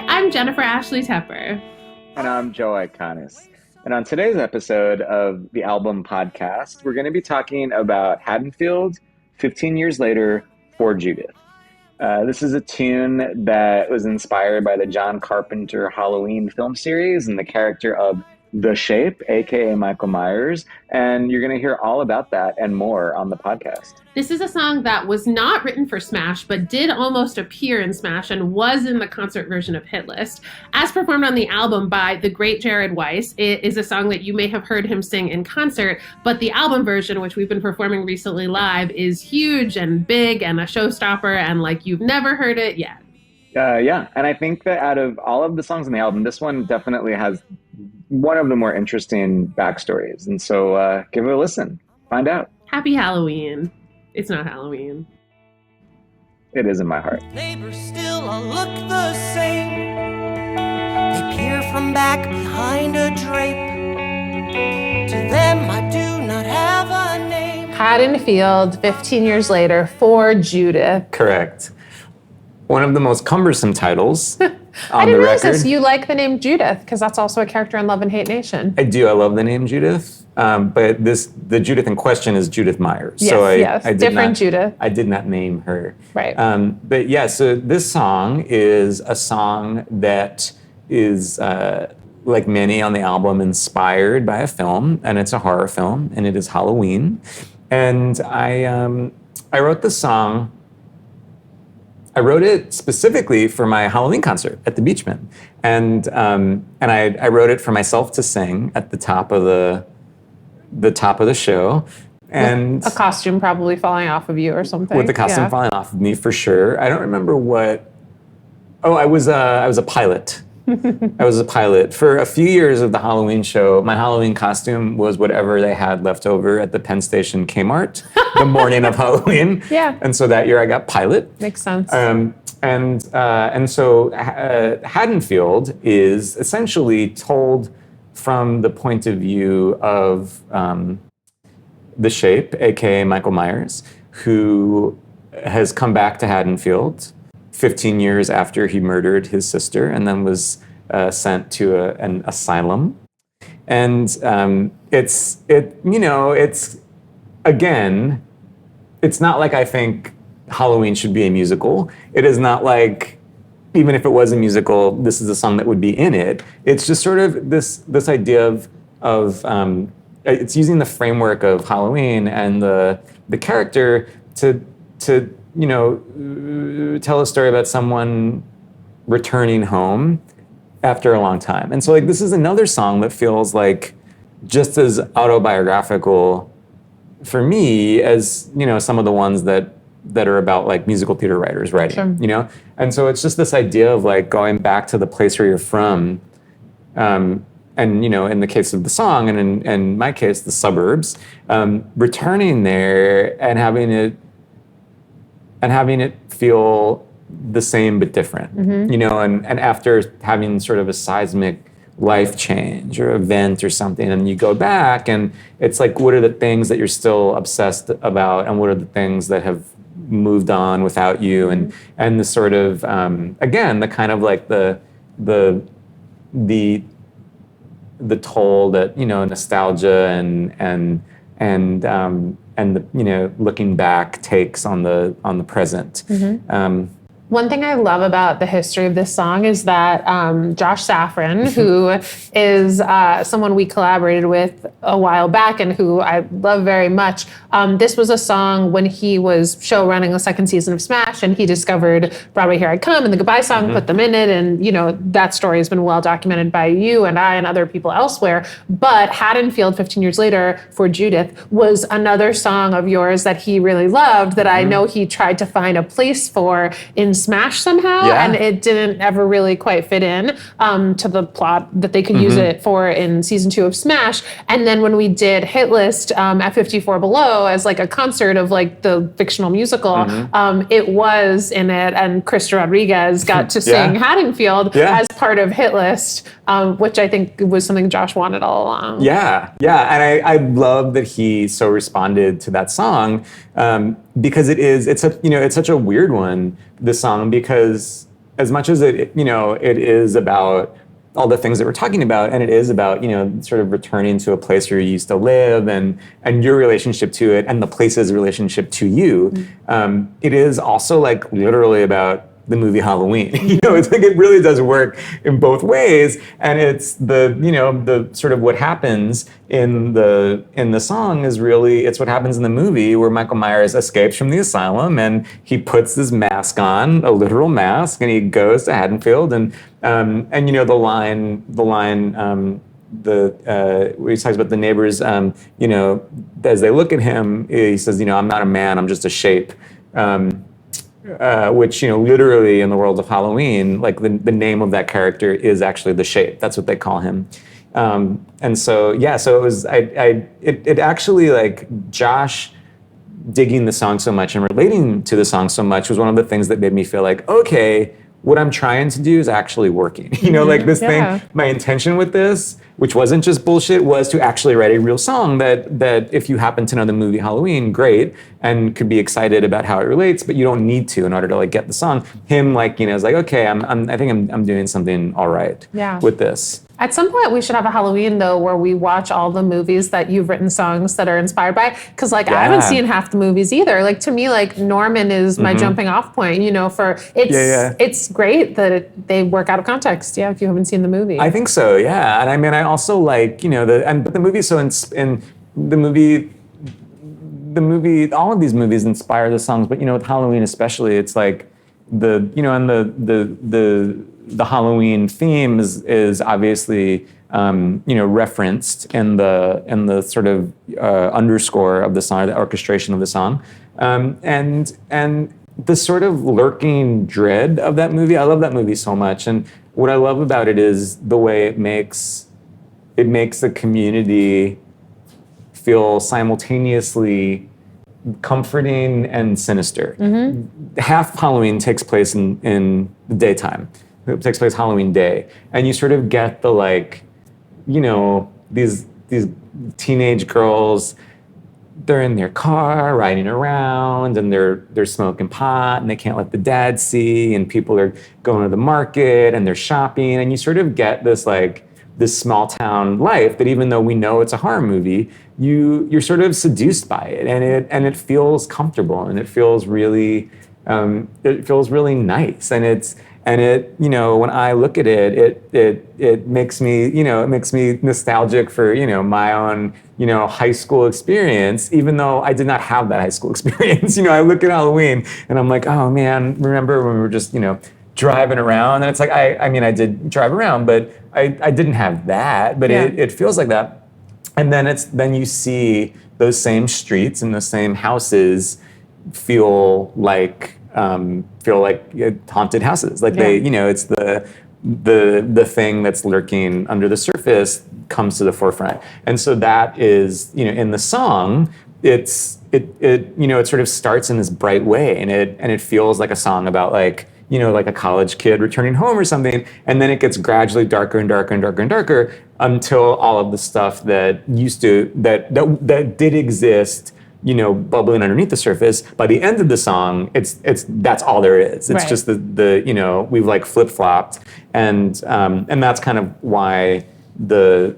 I'm Jennifer Ashley Tepper. And I'm Joel Iconis. And on today's episode of the Album Podcast, we're going to be talking about Haddonfield, 15 years later, for Judith. This is a tune that was inspired by the John Carpenter Halloween film series and the character of The Shape, aka Michael Myers, and you're going to hear all about that and more on the podcast. This is a song that was not written for Smash, but did almost appear in Smash and was in the concert version of Hit List. As performed on the album by the great Jared Weiss, it is a song that you may have heard him sing in concert, but the album version, which we've been performing recently live, is huge and big and a showstopper and like you've never heard it yet. Yeah, and I think that out of all of the songs on the album, this one definitely has one of the more interesting backstories. And so give it a listen. Find out. Happy Halloween. It's not Halloween. It is in my heart. Neighbors still all look the same. They peer from back behind a drape. To them I do not have a name. Haddonfield, 15 years later, for Judith. Correct. One of the most cumbersome titles on I didn't the realize record. this. You like the name Judith because that's also a character in Love and Hate Nation. I do. I love the name Judith, but the Judith in question is Judith Myers. Yes, I did different not, Judith. I did not name her. Right. But yeah, so this song is a song that is, like many on the album, inspired by a film, and it's a horror film, and it is Halloween. And I wrote this song. I wrote it specifically for my Halloween concert at the Beachman, and I wrote it for myself to sing at the top of the show, and A costume probably falling off of you or something. with the costume falling off of me for sure. I don't remember what. Oh, I was a pilot. I was a pilot. For a few years of the Halloween show, my Halloween costume was whatever they had left over at the Penn Station Kmart the morning of Halloween. Yeah. And so that year I got pilot. Makes sense. And so Haddonfield is essentially told from the point of view of The Shape, aka Michael Myers, who has come back to Haddonfield 15 years after he murdered his sister and then was sent to an asylum. And it's not like I think Halloween should be a musical. It is not like, even if it was a musical, this is a song that would be in it. It's just sort of this idea of it's using the framework of Halloween and the character to tell a story about someone returning home after a long time. And so like this is another song that feels like just as autobiographical for me as, some of the ones that are about like musical theater writers writing, Sure. And so it's just this idea of like going back to the place where you're from, and in the case of the song and in my case, the suburbs, returning there and having it feel the same but different, and after having sort of a seismic life change or event or something, and you go back and it's like, what are the things that you're still obsessed about and what are the things that have moved on without you, and the sort of, again, the kind of like the toll that, nostalgia and the, looking back takes on the present. One thing I love about the history of this song is that Josh Safran, who is someone we collaborated with a while back and who I love very much, this was a song when he was show running the second season of Smash, and he discovered Broadway, Here I Come and the Goodbye Song, put them in it, and that story has been well documented by you and I and other people elsewhere. But Haddonfield, 15 years later, for Judith, was another song of yours that he really loved that I know he tried to find a place for in Smash somehow, and it didn't ever really quite fit in to the plot that they could use it for in season 2 of Smash. And then when we did Hit List at 54 Below as like a concert of like the fictional musical, it was in it, and Krista Rodriguez got to sing Haddonfield as part of Hit List, which I think was something Josh wanted all along. Yeah, and I love that he so responded to that song, because it's such a weird one, this song, because as much as it is about all the things that we're talking about, and it is about, sort of returning to a place where you used to live and your relationship to it and the place's relationship to you. It is also like literally about the movie Halloween. It's like it really does work in both ways, and it's the sort of what happens in the song is really it's what happens in the movie where Michael Myers escapes from the asylum and he puts his mask on, a literal mask, and he goes to Haddonfield and the line where he talks about the neighbors, as they look at him, he says, I'm not a man, I'm just a shape. Which, literally in the world of Halloween, like the name of that character is actually the shape. That's what they call him. And so it was, it actually, like, Josh digging the song so much and relating to the song so much was one of the things that made me feel like, okay, what I'm trying to do is actually working. Like this thing, my intention with this, which wasn't just bullshit, was to actually write a real song that if you happen to know the movie Halloween, great, and could be excited about how it relates, but you don't need to in order to like get the song. Him like, is like, okay, I think I'm doing something all right with this. At some point, we should have a Halloween, though, where we watch all the movies that you've written songs that are inspired by. Because, like, I haven't seen half the movies either. Like, to me, like, Norman is my jumping off point, for... It's great that they work out of context, if you haven't seen the movie. I think so, yeah. And I mean, I also like, but the movie, so in the movie, all of these movies inspire the songs, but, with Halloween especially, it's like and the Halloween theme is obviously referenced in the sort of underscore of the song, the orchestration of the song, and the sort of lurking dread of that movie. I love that movie so much, and what I love about it is the way it makes the community feel simultaneously comforting and sinister. Half Halloween takes place in the daytime. It takes place Halloween Day, and you sort of get the like, these teenage girls. They're in their car riding around, and they're smoking pot, and they can't let the dad see. And people are going to the market, and they're shopping, and you sort of get this small town life that even though we know it's a horror movie, you're sort of seduced by it, and it feels comfortable, and it feels really nice, and it when I look at it makes me nostalgic for my own high school experience, even though I did not have that high school experience. I look at Halloween and I'm like, oh man, remember when we were just driving around? And it's like I did drive around, but I didn't have that, but it feels like that. And then you see those same streets and the same houses feel like haunted houses. Like it's the thing that's lurking under the surface comes to the forefront. And so that is, in the song, it sort of starts in this bright way, and it feels like a song about like a college kid returning home or something, and then it gets gradually darker and darker and darker and darker until all of the stuff that did exist, bubbling underneath the surface. By the end of the song, that's all there is. It's just the we've like flip-flopped, and that's kind of why the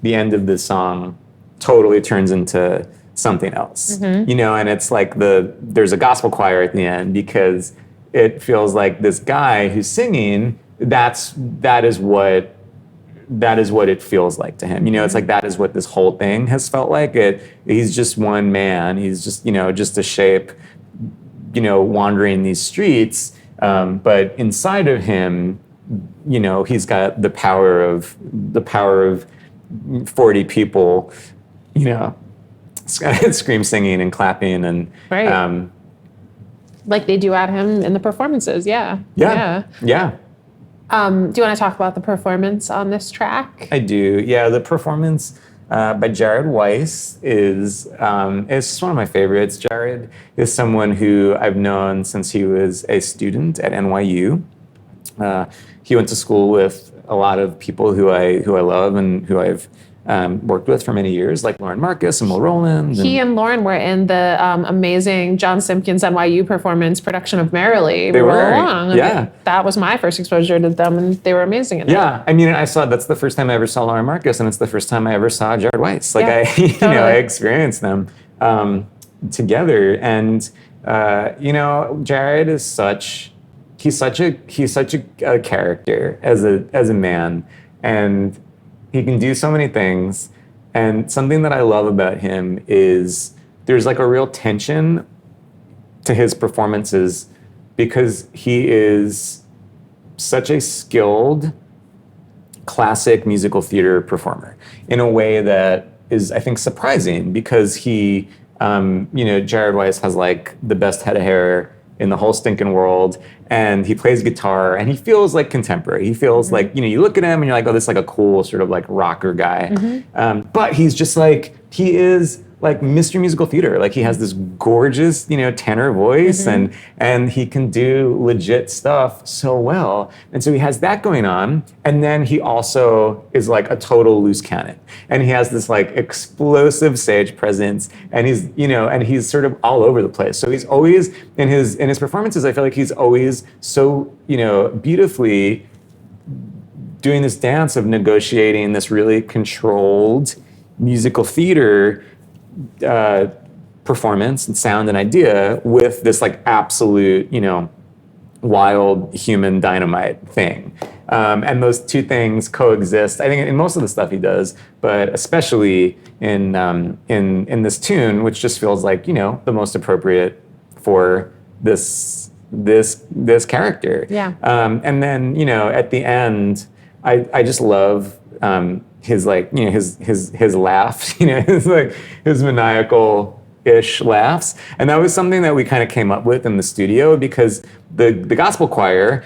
end of the song totally turns into something else. And it's like there's a gospel choir at the end, because it feels like this guy who's singing, that is what it feels like to him. It's like that is what this whole thing has felt like. He's just one man. He's just just a shape, wandering these streets. But inside of him, he's got the power of 40 people, scream singing and clapping and like they do at him in the performances. Yeah. Do you want to talk about the performance on this track? I do. Yeah, the performance by Jared Weiss is one of my favorites. Jared is someone who I've known since he was a student at NYU. He went to school with a lot of people who I love and who I've worked with for many years, like Lauren Marcus and Will Rowland. He and Lauren were in the amazing John Simpkins NYU performance production of Merrily. They were, along. yeah. That was my first exposure to them, and they were amazing in it. Yeah, I mean, that's the first time I ever saw Lauren Marcus, and it's the first time I ever saw Jared Weiss. Like, Yeah, I totally. experienced them together, and Jared is he's such a character as a man, and he can do so many things. And something that I love about him is there's like a real tension to his performances because he is such a skilled classic musical theater performer in a way that is, I think, surprising because he, Jared Weiss has like the best head of hair in the whole stinking world, and he plays guitar, and he feels like contemporary. He feels like, you look at him and you're like, oh, this is like a cool sort of like rocker guy. But he's just like, he is like Mr. Musical Theater. Like he has this gorgeous, tenor voice, and he can do legit stuff so well. And so he has that going on. And then he also is like a total loose cannon. And he has this like explosive stage presence. And he's sort of all over the place. So he's always in his performances, I feel like he's always so, beautifully doing this dance of negotiating this really controlled musical theater performance and sound and idea with this like absolute, wild human dynamite thing. And those two things coexist, I think, in most of the stuff he does, but especially in this tune, which just feels like, the most appropriate for this character. Yeah. And then, at the end, I just love his like, his laugh, his maniacal-ish laughs. And that was something that we kind of came up with in the studio because the gospel choir,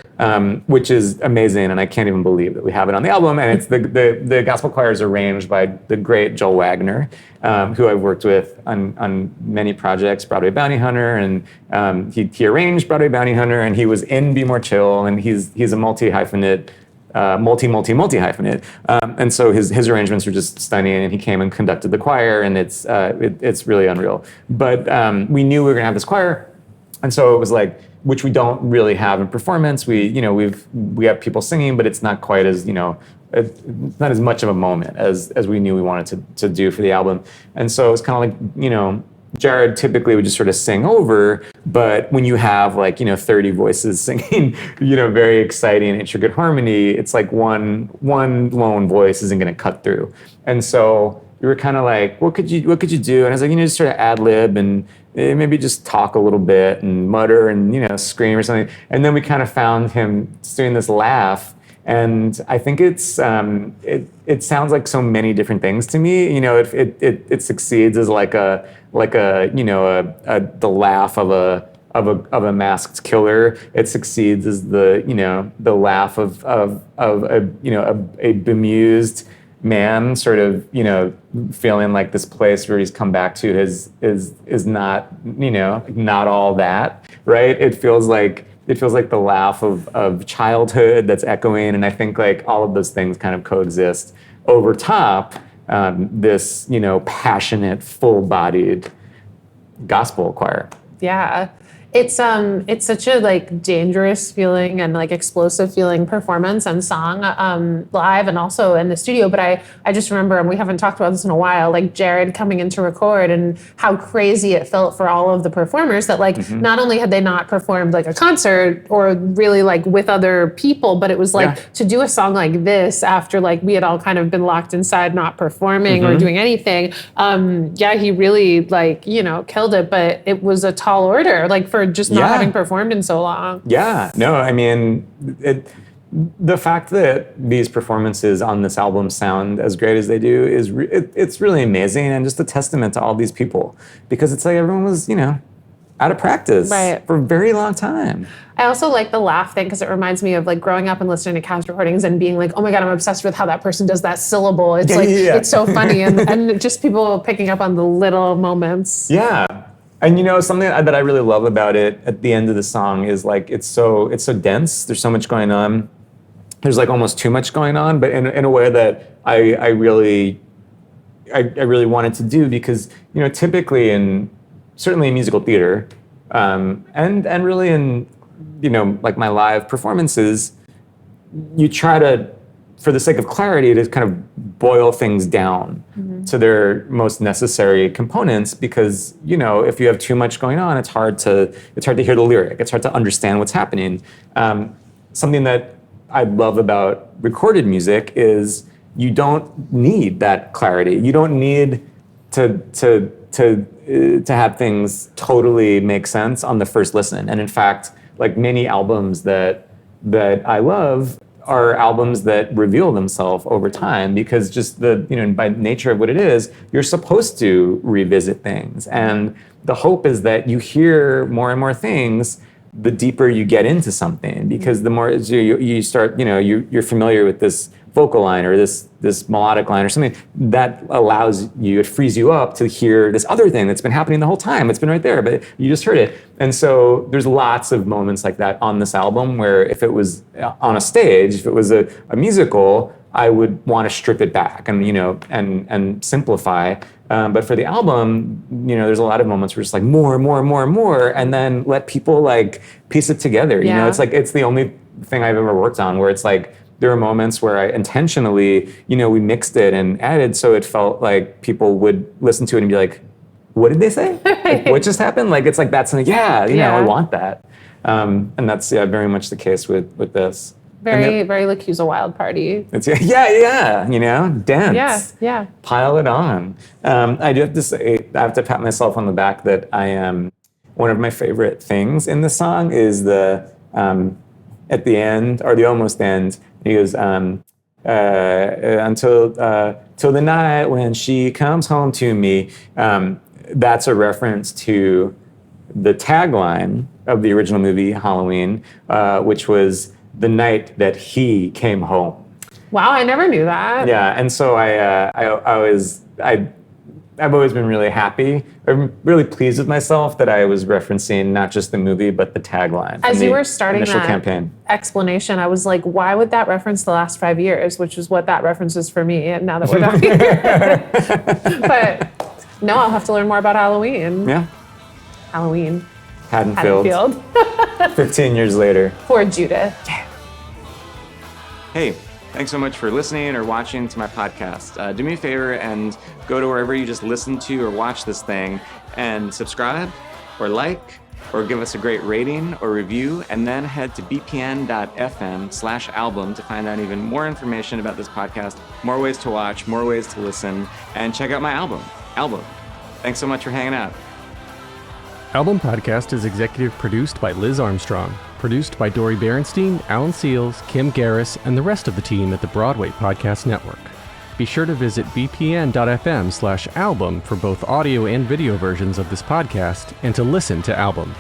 which is amazing, and I can't even believe that we have it on the album, and it's the gospel choir is arranged by the great Joel Waggoner, who I've worked with on many projects, Broadway Bounty Hunter, and he arranged Broadway Bounty Hunter, and he was in Be More Chill, and he's a multi-hyphenate, multi-hyphenate. And so his arrangements are just stunning, and he came and conducted the choir, and it's really unreal. But we knew we were gonna have this choir, and so it was like, which we don't really have in performance. We have people singing, but it's not quite as, it's not as much of a moment as we knew we wanted to do for the album. And so it's kind of like, Jared typically would just sort of sing over, but when you have like, 30 voices singing, very exciting, intricate harmony, it's like one lone voice isn't going to cut through. And so we were kind of like, what could you do? And I was like, just sort of ad lib and maybe just talk a little bit and mutter and, scream or something. And then we kind of found him doing this laugh. And I think it's it sounds like so many different things to me. It succeeds as like a the laugh of a masked killer. It succeeds as the laugh of a bemused man, sort of feeling like this place where he's come back to is not not all that, right? It feels like the laugh of childhood that's echoing, and I think like all of those things kind of coexist over top this passionate, full-bodied gospel choir. Yeah. It's such a like dangerous feeling and like explosive feeling performance and song live and also in the studio. But I just remember, and we haven't talked about this in a while, like Jared coming in to record and how crazy it felt for all of the performers that like not only had they not performed like a concert or really like with other people, but it was like to do a song like this after like we had all kind of been locked inside not performing or doing anything. He really like, killed it, but it was a tall order like for just not having performed in so long. Yeah, no, I mean, the fact that these performances on this album sound as great as they do is it's really amazing and just a testament to all these people because it's like everyone was, out of practice for a very long time. I also like the laugh thing because it reminds me of like growing up and listening to cast recordings and being like, oh my God, I'm obsessed with how that person does that syllable. It's it's so funny and just people picking up on the little moments. Yeah. And something that I really love about it at the end of the song is like it's so dense. There's so much going on. There's like almost too much going on, but in a way that I really I really wanted to do because, typically certainly in musical theater, and really in, like my live performances, you try to, for the sake of clarity, to kind of boil things down to their most necessary components, because, if you have too much going on, it's hard to hear the lyric. It's hard to understand what's happening. Something that I love about recorded music is you don't need that clarity. You don't need to have things totally make sense on the first listen. And in fact, like many albums that I love are albums that reveal themselves over time, because just by nature of what it is, you're supposed to revisit things. And the hope is that you hear more and more things the deeper you get into something, because the more you start, you're familiar with this vocal line or this melodic line or something that allows you, it frees you up to hear this other thing that's been happening the whole time. It's been right there, but you just heard it. And so there's lots of moments like that on this album where if it was on a stage, if it was a musical, I would want to strip it back and, and simplify. But for the album, there's a lot of moments where it's like more, and then let people like piece it together. Yeah. It's the only thing I've ever worked on where it's like, there are moments where I intentionally, we mixed it and added so it felt like people would listen to it and be like, what did they say? Like, what just happened? Like, it's like, that's like, I want that. And that's very much the case with this. Very Lacusa Wild Party. It's dense. Yeah. Pile it on. I do have to say, I have to pat myself on the back that I am, one of my favorite things in the song is the, at the end, or the almost end, he goes, until the night when she comes home to me. That's a reference to the tagline of the original movie Halloween, which was the night that he came home. Wow, I never knew that. Yeah, and so I've always been really happy. I'm really pleased with myself that I was referencing not just the movie, but the tagline. As you were starting initial that campaign. Explanation, I was like, why would that reference the last 5 years, which is what that references for me, and now that we're done here. But no, I'll have to learn more about Halloween. Yeah. Halloween. Haddonfield. 15 years later. For Judith. Hey, thanks so much for listening or watching to my podcast. Do me a favor and go to wherever you just listen to or watch this thing and subscribe or like or give us a great rating or review, and then head to bpn.fm/album to find out even more information about this podcast, more ways to watch, more ways to listen, and check out my album. Thanks so much for hanging out. Album Podcast is executive produced by Liz Armstrong, produced by Dory Berenstein, Alan Seals, Kim Garris, and the rest of the team at the Broadway Podcast Network. Be sure to visit bpn.fm/album for both audio and video versions of this podcast and to listen to Album.